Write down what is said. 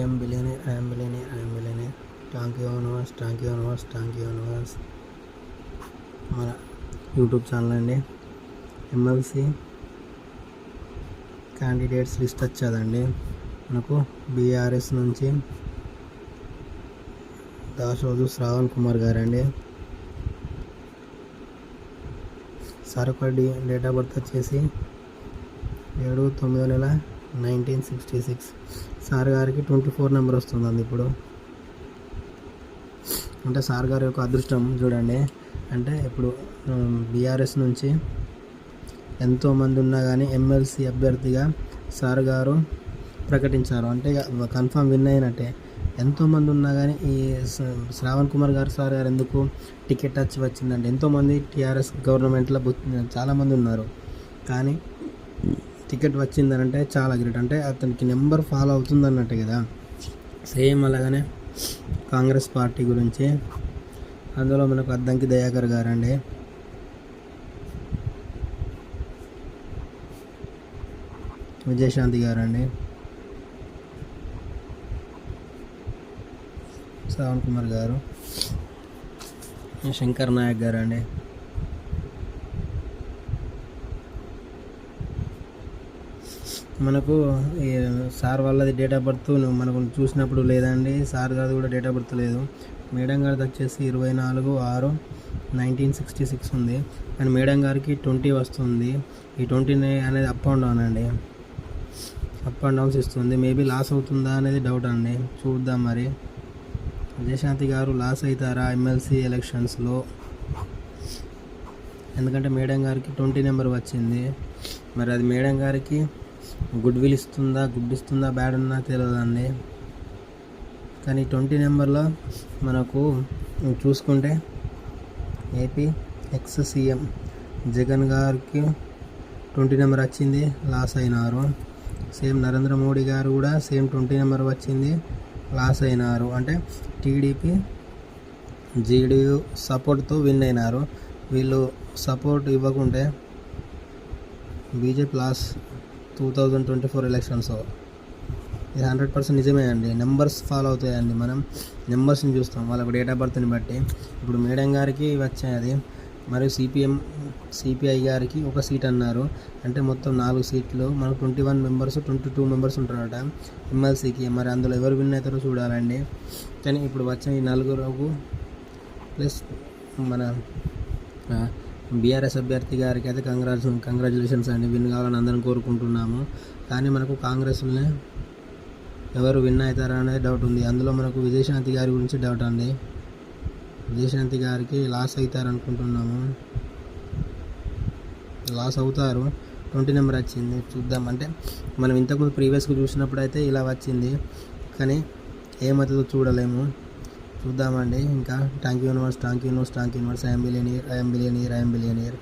I'm billionaire, I'm billionaire, I'm billionaire. Thank you universe, thank you universe, thank you universe. మన YouTube channel అండి. MLC candidates list వచ్చేదండి మనకు. BRS నుంచి దాశోజు శ్రావణ్ కుమార్ గారండి. Sir ఒక date of birth వచ్చేసి 7/9/1966. Sir గారికి 24 number వస్తుందండి ఇప్పుడు. అంటే సార్ గారి యొక్క అదృష్టం చూడండి. అంటే ఇప్పుడు బీఆర్ఎస్ నుంచి ఎంతోమంది ఉన్నా కానీ ఎమ్మెల్సీ అభ్యర్థిగా సార్ గారు ప్రకటించారు. అంటే కన్ఫామ్ విన్ అయినట్టే. ఎంతోమంది ఉన్నా కానీ ఈ శ్రావణ్ కుమార్ గారు సార్ గారు ఎందుకు టికెట్ వచ్చి వచ్చిందంటే, ఎంతోమంది టీఆర్ఎస్ గవర్నమెంట్లో చాలామంది ఉన్నారు, కానీ టికెట్ వచ్చిందనంటే చాలా గ్రేట్. అంటే అతనికి నెంబర్ ఫాలో అవుతుంది అన్నట్టే కదా. సేమ్ అలాగనే కాంగ్రెస్ పార్టీ గురించి, అందులో మనకు అద్దంకి దయాకర్ గారండి. విజయశాంతి గారండి. శ్రావణ్ కుమార్ గారు, శంకర్ నాయక్ గారు అండి. మనకు ఈ సార్ వాళ్ళది డేట్ ఆఫ్ బర్త్ మనకు చూసినప్పుడు లేదండి. సార్ గారిది కూడా డేట్ ఆఫ్ బర్త్ లేదు. మేడం గారిది వచ్చేసి 24/6/1966 ఉంది. అండ్ మేడం గారికి 20 వస్తుంది. ఈ 20 అనేది అప్ అండ్ డౌన్ అండి, అప్ అండ్ డౌన్స్ ఇస్తుంది. మేబీ లాస్ అవుతుందా అనేది డౌట్ అండి, చూద్దాం మరి. విజయశాంతి గారు లాస్ అవుతారా ఎమ్మెల్సీ ఎలక్షన్స్లో? ఎందుకంటే మేడం గారికి 20 నెంబర్ వచ్చింది. మరి అది మేడం గారికి గుడ్ విల్ ఇస్తుందా, గుడ్ ఇస్తుందా, బ్యాడ్ ఉన్నా తెలియదండి. కానీ 20 నెంబర్లో మనకు చూసుకుంటే ఏపీ ఎక్స్ సీఎం జగన్ గారికి 20 నెంబర్ వచ్చింది, లాస్ అయినారు. సేమ్ నరేంద్ర మోడీ గారు కూడా సేమ్ 20 నెంబర్ వచ్చింది, లాస్ అయినారు. అంటే టీడీపీ జేడీయూ సపోర్ట్తో విన్ అయినారు. వీళ్ళు సపోర్ట్ ఇవ్వకుంటే బీజేపీ లాస్ 2024 ఎలక్షన్స్. ఇది 100% నిజమే అండి. నెంబర్స్ ఫాలో అవుతాయండి. మనం నెంబర్స్ని చూస్తాం, వాళ్ళకు డేట్ ఆఫ్ బర్త్ని బట్టి. ఇప్పుడు మేడం గారికి వచ్చాయి, మరియు సిపిఐ గారికి ఒక సీట్ అన్నారు. అంటే మొత్తం 4 సీట్లు. మనకు 21 మెంబర్స్ 22 మెంబర్స్ ఉంటారట ఎమ్మెల్సీకి. మరి అందులో ఎవరు విన్ అవుతారో చూడాలండి. కానీ ఇప్పుడు వచ్చిన ఈ 4 ప్లస్ మన బీఆర్ఎస్ అభ్యర్థి గారికి అయితే కంగ్రాచులేషన్స్ అండి. విన్ కావాలని అందరం కోరుకుంటున్నాము. కానీ మనకు కాంగ్రెస్లోనే ఎవరు విన్ అవుతారా అనేది డౌట్ ఉంది. అందులో మనకు విజయశాంతి గారి గురించి డౌట్ అండి. విజయశాంతి గారికి లాస్ అవుతారు అనుకుంటున్నాము. లాస్ అవుతారు. 20 నెంబర్ వచ్చింది, చూద్దాం. అంటే మనం ఇంతకుముందు ప్రీవియస్గా చూసినప్పుడు అయితే ఇలా వచ్చింది, కానీ ఏమవుతుందో చూడలేము, చూద్దామండి. ఇంకా thank you universe, thank you universe, thank you universe. I'm billionaire, I'm billionaire, I'm billionaire.